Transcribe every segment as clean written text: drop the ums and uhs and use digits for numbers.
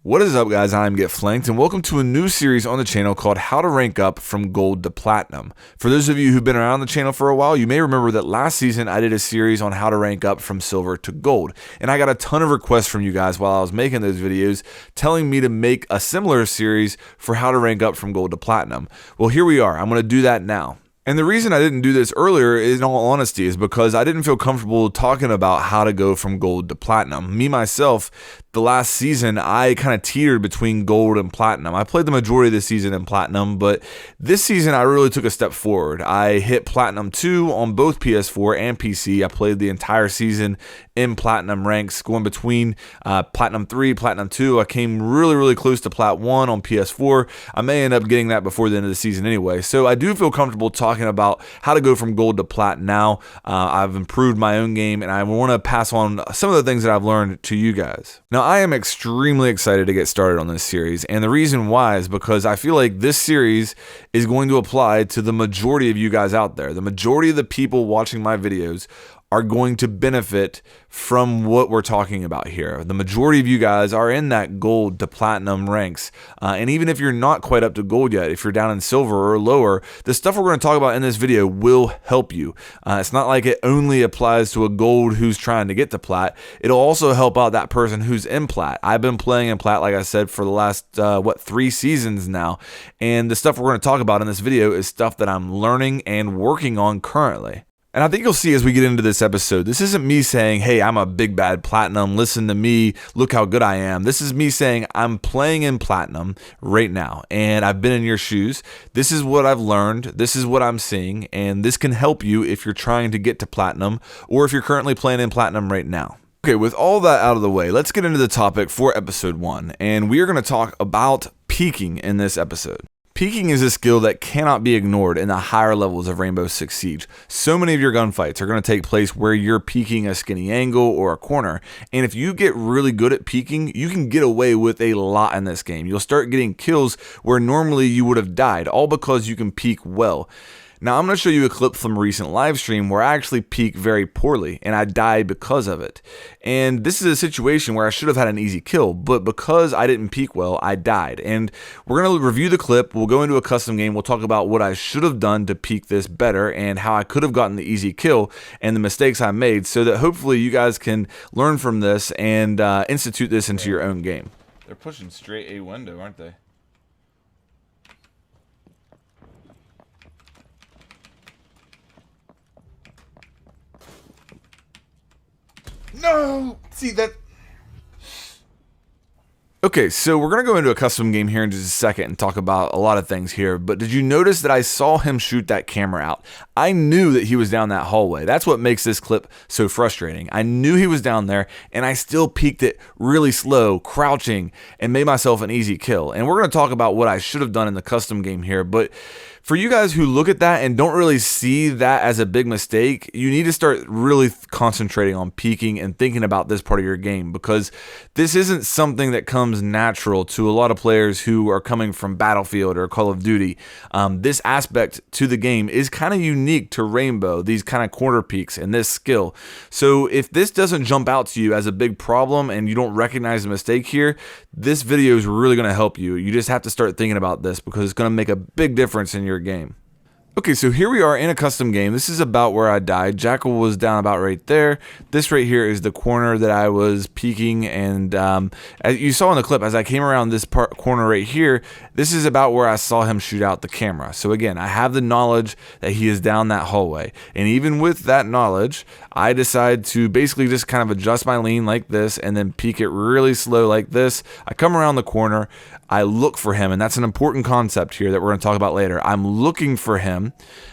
What is up, guys? I'm Get Flanked, and welcome to a new series on the channel called How to Rank Up from Gold to Platinum. For those of you who've been around the channel for a while, you may remember that last season I did a series on how to rank up from Silver to Gold, and I got a ton of requests from you guys while I was making those videos telling me to make a similar series for how to rank up from Gold to Platinum. Well, here we are. I'm going to do that now. And the reason I didn't do this earlier, in all honesty, is because I didn't feel comfortable talking about how to go from gold to platinum. Me, myself, the last season, I kind of teetered between gold and platinum. I played the majority of the season in platinum, but this season I really took a step forward. I hit platinum 2 on both PS4 and PC. I played the entire season in platinum ranks, going between platinum 3, platinum 2. I came really close to plat 1 on PS4. I may end up getting that before the end of the season anyway. So I do feel comfortable talking about how to go from gold to plat now. I've improved my own game, and I want to pass on some of the things that I've learned to you guys. Now, I am extremely excited to get started on this series, and the reason why is because I feel like this series is going to apply to the majority of you guys out there. The majority of the people watching my videos are going to benefit from what we're talking about here. The majority of you guys are in that gold to platinum ranks. And even if you're not quite up to gold yet, if you're down in silver or lower, the stuff we're going to talk about in this video will help you. It's not like it only applies to a gold who's trying to get to plat. It'll also help out that person who's in plat. I've been playing in plat, like I said, for the last, 3 seasons now. And the stuff we're going to talk about in this video is stuff that I'm learning and working on currently. And I think you'll see as we get into this episode, this isn't me saying, hey, I'm a big bad platinum, listen to me, look how good I am. This is me saying I'm playing in platinum right now, and I've been in your shoes. This is what I've learned, this is what I'm seeing, and this can help you if you're trying to get to platinum or if you're currently playing in platinum right now. Okay, with all that out of the way, let's get into the topic for episode 1, and we are going to talk about peeking in this episode. Peeking is a skill that cannot be ignored in the higher levels of Rainbow Six Siege. So many of your gunfights are going to take place where you're peeking a skinny angle or a corner, and if you get really good at peeking, you can get away with a lot in this game. You'll start getting kills where normally you would have died, all because you can peek well. Now, I'm going to show you a clip from a recent live stream where I actually peeked very poorly, and I died because of it. And this is a situation where I should have had an easy kill, but because I didn't peek well, I died. And we're going to review the clip, we'll go into a custom game, we'll talk about what I should have done to peek this better, and how I could have gotten the easy kill, and the mistakes I made, so that hopefully you guys can learn from this and institute this into your own game. They're pushing straight A window, aren't they? No! See that? Okay, so we're going to go into a custom game here in just a second and talk about a lot of things here, but did you notice that I saw him shoot that camera out? I knew that he was down that hallway. That's what makes this clip so frustrating. I knew he was down there, and I still peeked it really slow, crouching, and made myself an easy kill. And we're going to talk about what I should have done in the custom game here, but for you guys who look at that and don't really see that as a big mistake, you need to start really concentrating on peeking and thinking about this part of your game, because this isn't something that comes natural to a lot of players who are coming from Battlefield or Call of Duty. This aspect to the game is kind of unique to Rainbow, these kind of corner peeks and this skill. So if this doesn't jump out to you as a big problem and you don't recognize the mistake here, this video is really going to help you. You just have to start thinking about this because it's going to make a big difference in your game. Okay, so here we are in a custom game. This is about where I died. Jackal was down about right there. This right here is the corner that I was peeking, and as you saw in the clip, as I came around this corner right here, this is about where I saw him shoot out the camera. So again, I have the knowledge that he is down that hallway, and even with that knowledge, I decide to basically just kind of adjust my lean like this and then peek it really slow like this. I come around the corner, I look for him, and that's an important concept here that we're going to talk about later. I'm looking for him.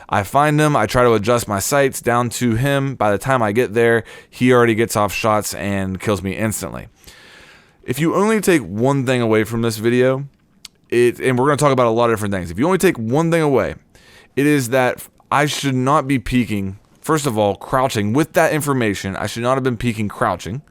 I find him, I try to adjust my sights down to him. By the time I get there, he already gets off shots and kills me instantly. If you only take one thing away from this video, and we're going to talk about a lot of different things. If you only take one thing away, it is that I should not be peeking, first of all, crouching. With that information, I should not have been peeking crouching.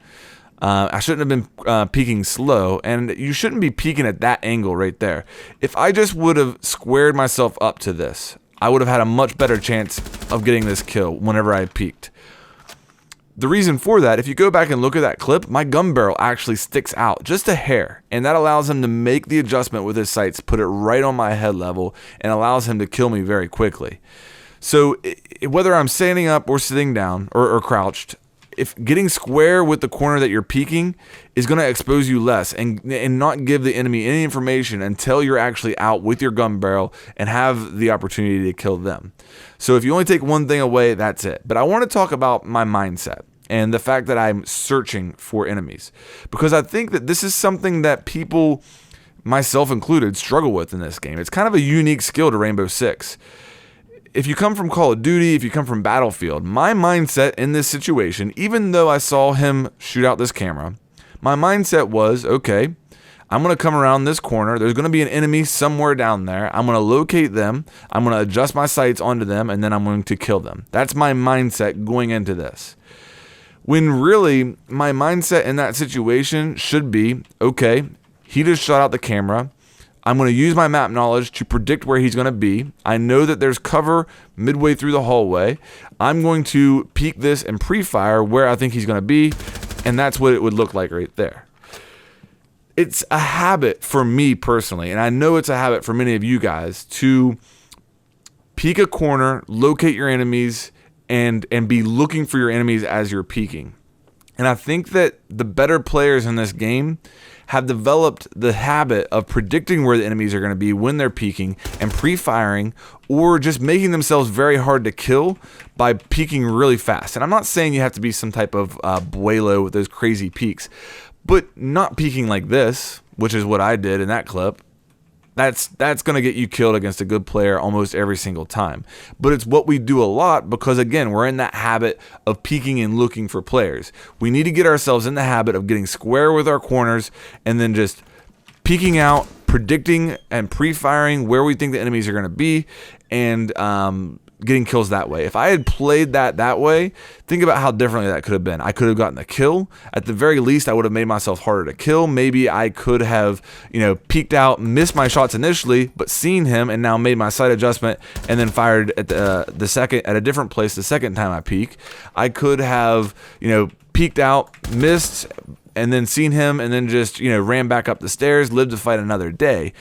I shouldn't have been peeking slow, and you shouldn't be peeking at that angle right there. If I just would have squared myself up to this, I would have had a much better chance of getting this kill whenever I peeked. The reason for that, if you go back and look at that clip, my gun barrel actually sticks out just a hair, and that allows him to make the adjustment with his sights, put it right on my head level, and allows him to kill me very quickly. So whether I'm standing up or sitting down or crouched, if getting square with the corner that you're peeking is going to expose you less and not give the enemy any information until you're actually out with your gun barrel and have the opportunity to kill them. So if you only take one thing away, that's it. But I want to talk about my mindset and the fact that I'm searching for enemies, because I think that this is something that people, myself included, struggle with in this game. It's kind of a unique skill to Rainbow Six. If you come from Call of Duty, if you come from Battlefield, my mindset in this situation, even though I saw him shoot out this camera, my mindset was, okay, I'm going to come around this corner. There's going to be an enemy somewhere down there. I'm going to locate them. I'm going to adjust my sights onto them, and then I'm going to kill them. That's my mindset going into this. When really, my mindset in that situation should be, okay, he just shot out the camera. I'm going to use my map knowledge to predict where he's going to be. I know that there's cover midway through the hallway. I'm going to peek this and pre-fire where I think he's going to be, and that's what it would look like right there. It's a habit for me personally, and I know it's a habit for many of you guys, to peek a corner, locate your enemies, and be looking for your enemies as you're peeking. And I think that the better players in this game have developed the habit of predicting where the enemies are going to be when they're peeking and pre-firing, or just making themselves very hard to kill by peeking really fast. And I'm not saying you have to be some type of Buelo with those crazy peeks, but not peeking like this, which is what I did in that clip. That's going to get you killed against a good player almost every single time. But it's what we do a lot because, again, we're in that habit of peeking and looking for players. We need to get ourselves in the habit of getting square with our corners and then just peeking out, predicting and pre-firing where we think the enemies are going to be, and getting kills that way. If I had played that way, think about how differently that could have been. I could have gotten a kill. At the very least, I would have made myself harder to kill. Maybe I could have, peeked out, missed my shots initially, but seen him and now made my sight adjustment and then fired at the second at a different place the second time I peek. I could have, peeked out, missed, and then seen him and then just, ran back up the stairs, lived to fight another day.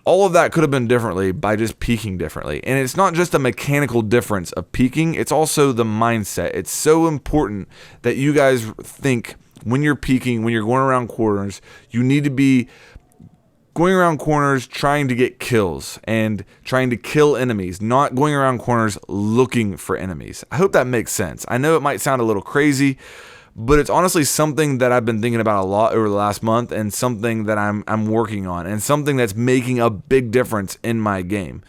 All of that could have been differently by just peeking differently. And it's not just a mechanical difference of peeking, it's also the mindset. It's so important that you guys think when you're peeking, when you're going around corners, you need to be going around corners trying to get kills and trying to kill enemies, not going around corners looking for enemies. I hope that makes sense. I know it might sound a little crazy, but it's honestly something that I've been thinking about a lot over the last month, and something that I'm working on, and something that's making a big difference in my game.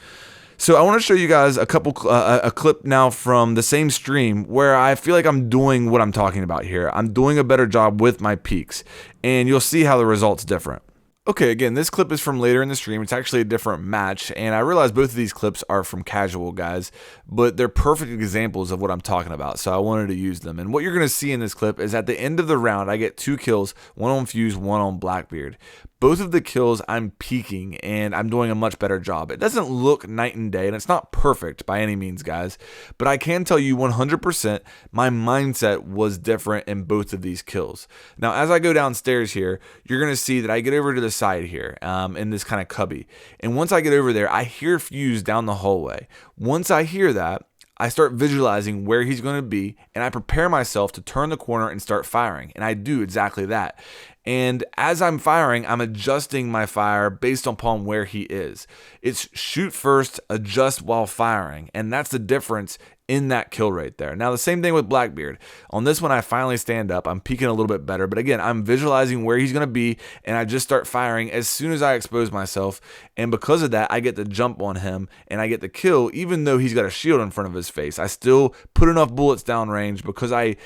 So I want to show you guys a clip now from the same stream where I feel like I'm doing what I'm talking about here. I'm doing a better job with my peaks, and you'll see how the result's different. Okay, again, this clip is from later in the stream. It's actually a different match, and I realize both of these clips are from casual guys, but they're perfect examples of what I'm talking about, so I wanted to use them. And what you're going to see in this clip is at the end of the round, I get 2 kills, one on Fuse, one on Blackbeard. Both of the kills I'm peeking, and I'm doing a much better job. It doesn't look night and day, and it's not perfect by any means, guys, but I can tell you 100% my mindset was different in both of these kills. Now, as I go downstairs here, you're going to see that I get over to the side here in this kind of cubby. And once I get over there, I hear Fuse down the hallway. Once I hear that, I start visualizing where he's going to be, and I prepare myself to turn the corner and start firing. And I do exactly that. And as I'm firing, I'm adjusting my fire based upon where he is. It's shoot first, adjust while firing. And that's the difference in that kill right there. Now, the same thing with Blackbeard. On this one, I finally stand up. I'm peeking a little bit better. But again, I'm visualizing where he's going to be, and I just start firing as soon as I expose myself. And because of that, I get the jump on him, and I get the kill, even though he's got a shield in front of his face. I still put enough bullets downrange because I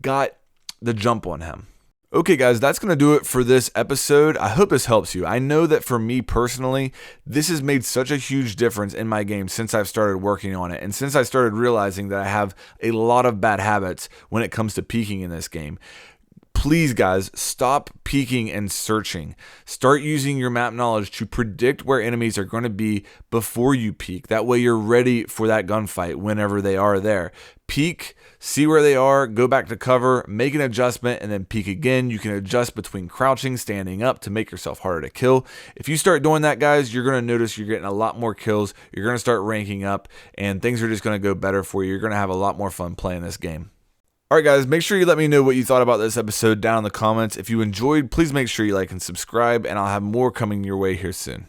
got the jump on him. Okay, guys, that's going to do it for this episode. I hope this helps you. I know that for me personally, this has made such a huge difference in my game since I've started working on it, and since I started realizing that I have a lot of bad habits when it comes to peeking in this game. Please, guys, stop peeking and searching. Start using your map knowledge to predict where enemies are going to be before you peek. That way you're ready for that gunfight whenever they are there. Peek, see where they are, go back to cover, make an adjustment, and then peek again. You can adjust between crouching, standing up to make yourself harder to kill. If you start doing that, guys, you're going to notice you're getting a lot more kills. You're going to start ranking up, and things are just going to go better for you. You're going to have a lot more fun playing this game. All right, guys, make sure you let me know what you thought about this episode down in the comments. If you enjoyed, please make sure you like and subscribe, and I'll have more coming your way here soon.